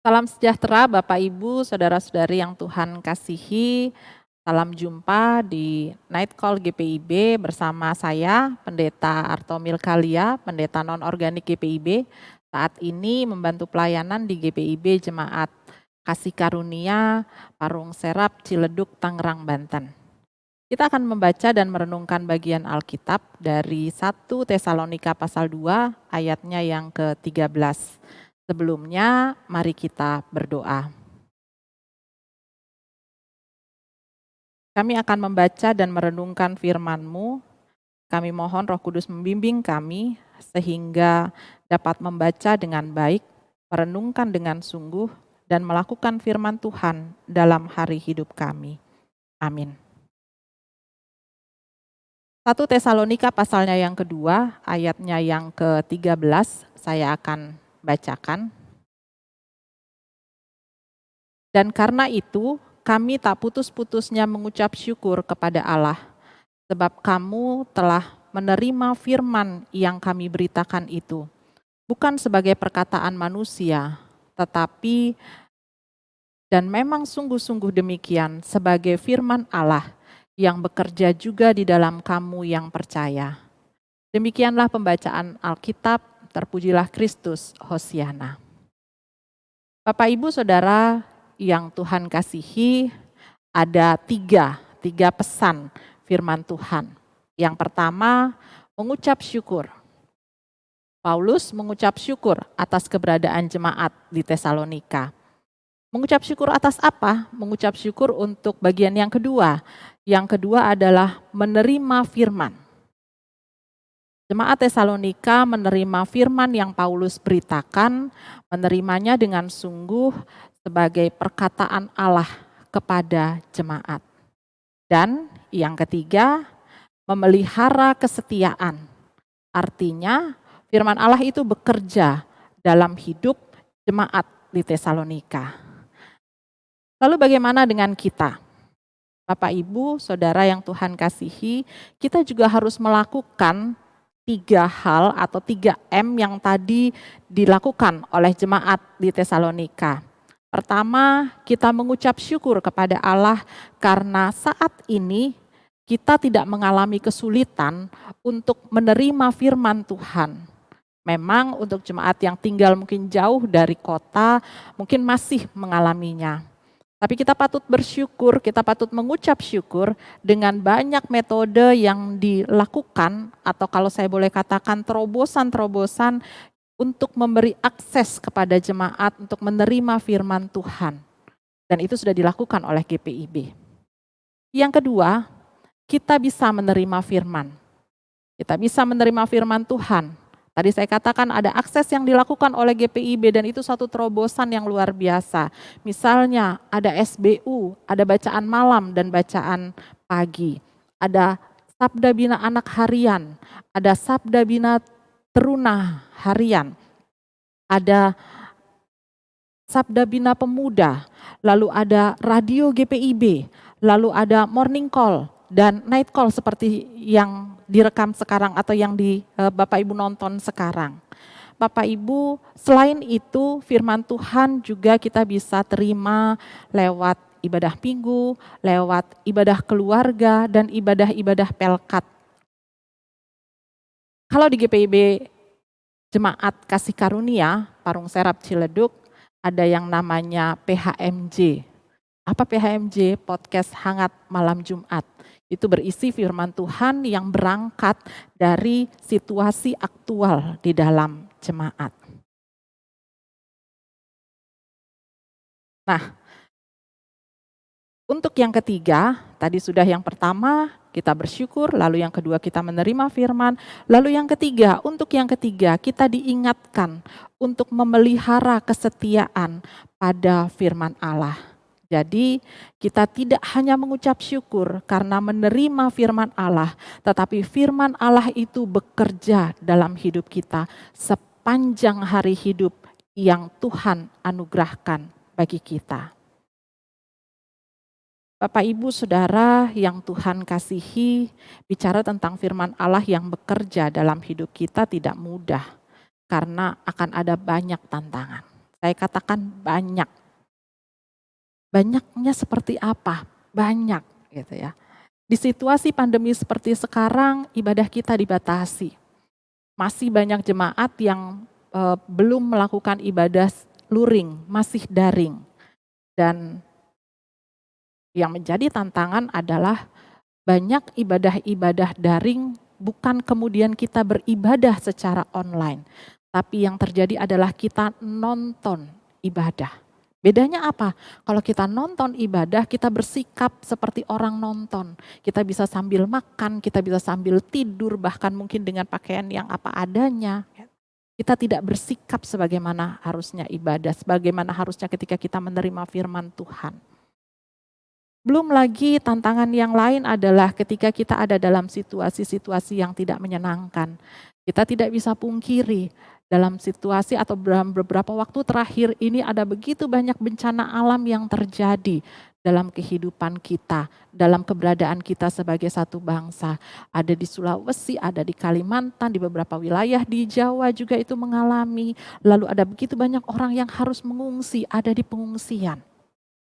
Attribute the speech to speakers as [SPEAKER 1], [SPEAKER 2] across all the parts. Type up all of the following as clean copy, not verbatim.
[SPEAKER 1] Salam sejahtera Bapak Ibu, saudara-saudari yang Tuhan kasihi. Salam jumpa di Night Call GPIB bersama saya, Pendeta Arto Milkalia, Pendeta Non-Organik GPIB. Saat ini membantu pelayanan di GPIB Jemaat Kasih Karunia, Parung Serap, Ciledug, Tangerang, Banten. Kita akan membaca dan merenungkan bagian Alkitab dari 1 Tesalonika pasal 2 ayatnya yang ke-13. Sebelumnya, mari kita berdoa. Kami akan membaca dan merenungkan firman-Mu. Kami mohon Roh Kudus membimbing kami sehingga dapat membaca dengan baik, merenungkan dengan sungguh, dan melakukan firman Tuhan dalam hari hidup kami. Amin. 1 Tesalonika pasalnya yang kedua, ayatnya yang ke-13, saya akan bacakan. Dan karena itu, kami tak putus-putusnya mengucap syukur kepada Allah, sebab kamu telah menerima firman yang kami beritakan itu, bukan sebagai perkataan manusia, tetapi dan memang sungguh-sungguh demikian sebagai firman Allah yang bekerja juga di dalam kamu yang percaya. Demikianlah pembacaan Alkitab, terpujilah Kristus, Hosiana. Bapak Ibu Saudara yang Tuhan kasihi, ada tiga pesan firman Tuhan. Yang pertama, mengucap syukur. Paulus mengucap syukur atas keberadaan jemaat di Tesalonika. Mengucap syukur atas apa? Mengucap syukur untuk bagian yang kedua. Yang kedua adalah menerima firman. Jemaat Tesalonika menerima firman yang Paulus beritakan, menerimanya dengan sungguh sebagai perkataan Allah kepada jemaat. Dan yang ketiga, memelihara kesetiaan. Artinya firman Allah itu bekerja dalam hidup jemaat di Tesalonika. Lalu bagaimana dengan kita? Bapak Ibu, Saudara yang Tuhan kasihi, kita juga harus melakukan 3 hal atau 3M yang tadi dilakukan oleh jemaat di Tesalonika. Pertama, kita mengucap syukur kepada Allah karena saat ini kita tidak mengalami kesulitan untuk menerima firman Tuhan. Memang untuk jemaat yang tinggal mungkin jauh dari kota, mungkin masih mengalaminya. Tapi kita patut bersyukur, kita patut mengucap syukur dengan banyak metode yang dilakukan, atau kalau saya boleh katakan terobosan-terobosan untuk memberi akses kepada jemaat untuk menerima firman Tuhan. Dan itu sudah dilakukan oleh GPIB. Yang kedua, kita bisa menerima firman. Kita bisa menerima firman Tuhan. Tadi saya katakan ada akses yang dilakukan oleh GPIB dan itu satu terobosan yang luar biasa. Misalnya ada SBU, ada bacaan malam dan bacaan pagi. Ada Sabda Bina Anak Harian, ada Sabda Bina Teruna Harian, ada Sabda Bina Pemuda, lalu ada Radio GPIB, lalu ada Morning Call dan Night Call seperti yang direkam sekarang atau yang Bapak Ibu nonton sekarang. Bapak Ibu, selain itu firman Tuhan juga kita bisa terima lewat ibadah minggu, lewat ibadah keluarga dan ibadah-ibadah pelkat. Kalau di GPIB Jemaat Kasih Karunia, Parung Serap Ciledug, ada yang namanya PHMJ. Apa PHMJ? Podcast Hangat Malam Jumat. Itu berisi firman Tuhan yang berangkat dari situasi aktual di dalam jemaat. Nah, untuk yang ketiga, tadi sudah yang pertama kita bersyukur, lalu yang kedua kita menerima firman, lalu yang ketiga, untuk yang ketiga kita diingatkan untuk memelihara kesetiaan pada firman Allah. Jadi kita tidak hanya mengucap syukur karena menerima firman Allah, tetapi firman Allah itu bekerja dalam hidup kita sepanjang hari hidup yang Tuhan anugerahkan bagi kita. Bapak Ibu Saudara yang Tuhan kasihi, bicara tentang firman Allah yang bekerja dalam hidup kita tidak mudah karena akan ada banyak tantangan. Saya katakan banyak. Banyaknya seperti apa? Banyak gitu ya. Di situasi pandemi seperti sekarang, ibadah kita dibatasi. Masih banyak jemaat yang belum melakukan ibadah luring, masih daring. Dan yang menjadi tantangan adalah banyak ibadah-ibadah daring bukan kemudian kita beribadah secara online. Tapi yang terjadi adalah kita nonton ibadah. Bedanya apa? Kalau kita nonton ibadah, kita bersikap seperti orang nonton. Kita bisa sambil makan, kita bisa sambil tidur, bahkan mungkin dengan pakaian yang apa adanya. Kita tidak bersikap sebagaimana harusnya ibadah, sebagaimana harusnya ketika kita menerima firman Tuhan. Belum lagi tantangan yang lain adalah ketika kita ada dalam situasi-situasi yang tidak menyenangkan. Kita tidak bisa pungkiri dalam situasi atau dalam beberapa waktu terakhir ini ada begitu banyak bencana alam yang terjadi dalam kehidupan kita, dalam keberadaan kita sebagai satu bangsa. Ada di Sulawesi, ada di Kalimantan, di beberapa wilayah di Jawa juga itu mengalami. Lalu ada begitu banyak orang yang harus mengungsi, ada di pengungsian.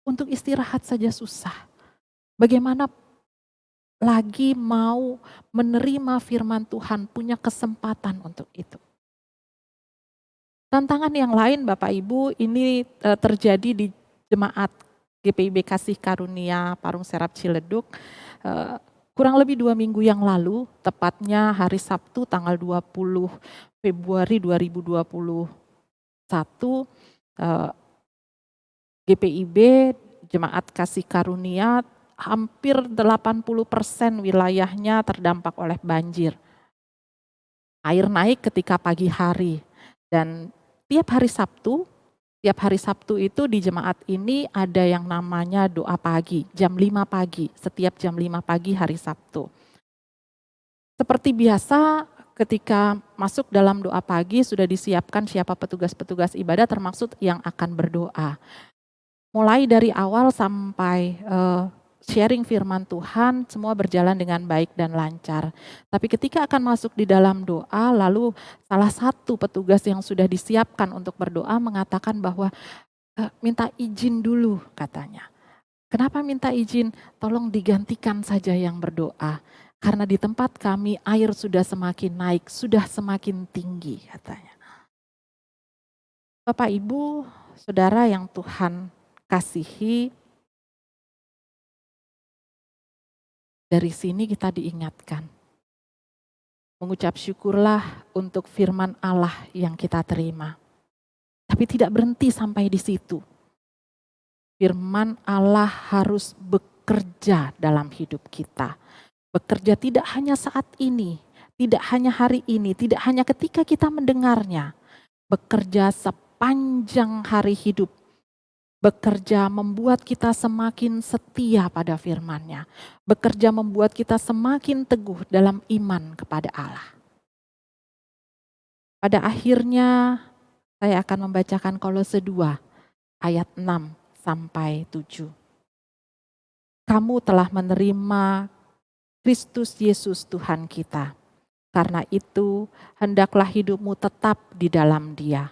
[SPEAKER 1] Untuk istirahat saja susah. Bagaimana lagi mau menerima firman Tuhan, punya kesempatan untuk itu. Tantangan yang lain Bapak Ibu ini terjadi di jemaat GPIB Kasih Karunia Parung Serap Ciledug. Kurang lebih 2 minggu yang lalu, tepatnya hari Sabtu tanggal 20 Februari 2021, GPIB Jemaat Kasih Karunia hampir 80% wilayahnya terdampak oleh banjir. Air naik ketika pagi hari dan tiap hari Sabtu itu di jemaat ini ada yang namanya doa pagi, jam 5 pagi, setiap jam 5 pagi hari Sabtu. Seperti biasa ketika masuk dalam doa pagi sudah disiapkan siapa petugas-petugas ibadah termasuk yang akan berdoa. Mulai dari awal sampai sharing firman Tuhan, semua berjalan dengan baik dan lancar. Tapi ketika akan masuk di dalam doa, lalu salah satu petugas yang sudah disiapkan untuk berdoa mengatakan bahwa minta izin dulu katanya. Kenapa minta izin? Tolong digantikan saja yang berdoa. Karena di tempat kami air sudah semakin naik, sudah semakin tinggi katanya. Bapak Ibu, Saudara yang Tuhan kasihi, dari sini kita diingatkan. Mengucap syukurlah untuk firman Allah yang kita terima. Tapi tidak berhenti sampai di situ. Firman Allah harus bekerja dalam hidup kita. Bekerja tidak hanya saat ini, tidak hanya hari ini, tidak hanya ketika kita mendengarnya. Bekerja sepanjang hari hidup. Bekerja membuat kita semakin setia pada firman-Nya. Bekerja membuat kita semakin teguh dalam iman kepada Allah. Pada akhirnya saya akan membacakan Kolose 2 ayat 6 sampai 7. Kamu telah menerima Kristus Yesus Tuhan kita. Karena itu hendaklah hidupmu tetap di dalam Dia.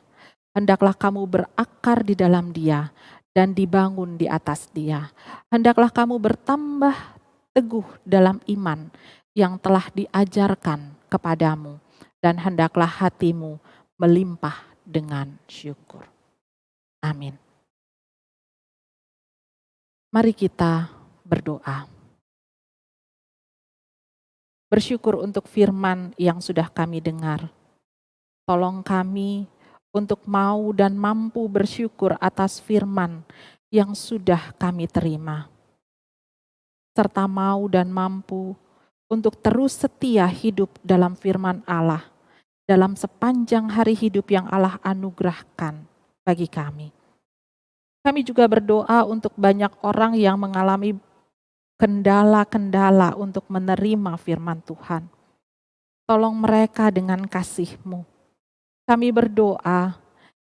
[SPEAKER 1] Hendaklah kamu berakar di dalam Dia dan dibangun di atas Dia. Hendaklah kamu bertambah teguh dalam iman yang telah diajarkan kepadamu, dan hendaklah hatimu melimpah dengan syukur. Amin. Mari kita berdoa. Bersyukur untuk firman yang sudah kami dengar. Tolong kami untuk mau dan mampu bersyukur atas firman yang sudah kami terima. Serta mau dan mampu untuk terus setia hidup dalam firman Allah, dalam sepanjang hari hidup yang Allah anugerahkan bagi kami. Kami juga berdoa untuk banyak orang yang mengalami kendala-kendala untuk menerima firman Tuhan. Tolong mereka dengan kasih-Mu. Kami berdoa,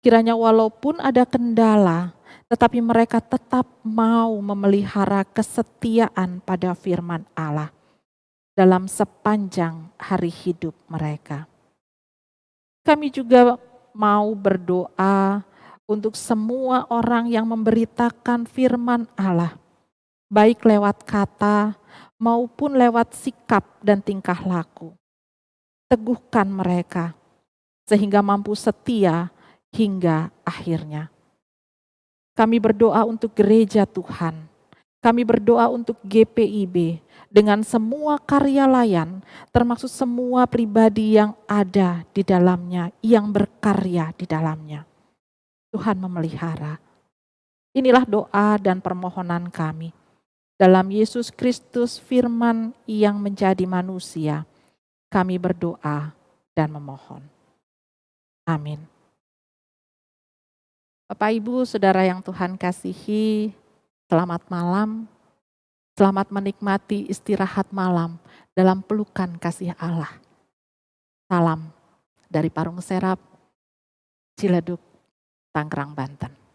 [SPEAKER 1] kiranya walaupun ada kendala, tetapi mereka tetap mau memelihara kesetiaan pada firman Allah dalam sepanjang hari hidup mereka. Kami juga mau berdoa untuk semua orang yang memberitakan firman Allah, baik lewat kata maupun lewat sikap dan tingkah laku. Teguhkan mereka sehingga mampu setia hingga akhirnya. Kami berdoa untuk gereja Tuhan. Kami berdoa untuk GPIB dengan semua karya layan, termasuk semua pribadi yang ada di dalamnya, yang berkarya di dalamnya. Tuhan memelihara. Inilah doa dan permohonan kami. Dalam Yesus Kristus firman yang menjadi manusia, kami berdoa dan memohon. Amin. Bapak, Ibu, Saudara yang Tuhan kasihi, selamat malam. Selamat menikmati istirahat malam dalam pelukan kasih Allah. Salam dari Parung Serap, Ciledug, Tangerang, Banten.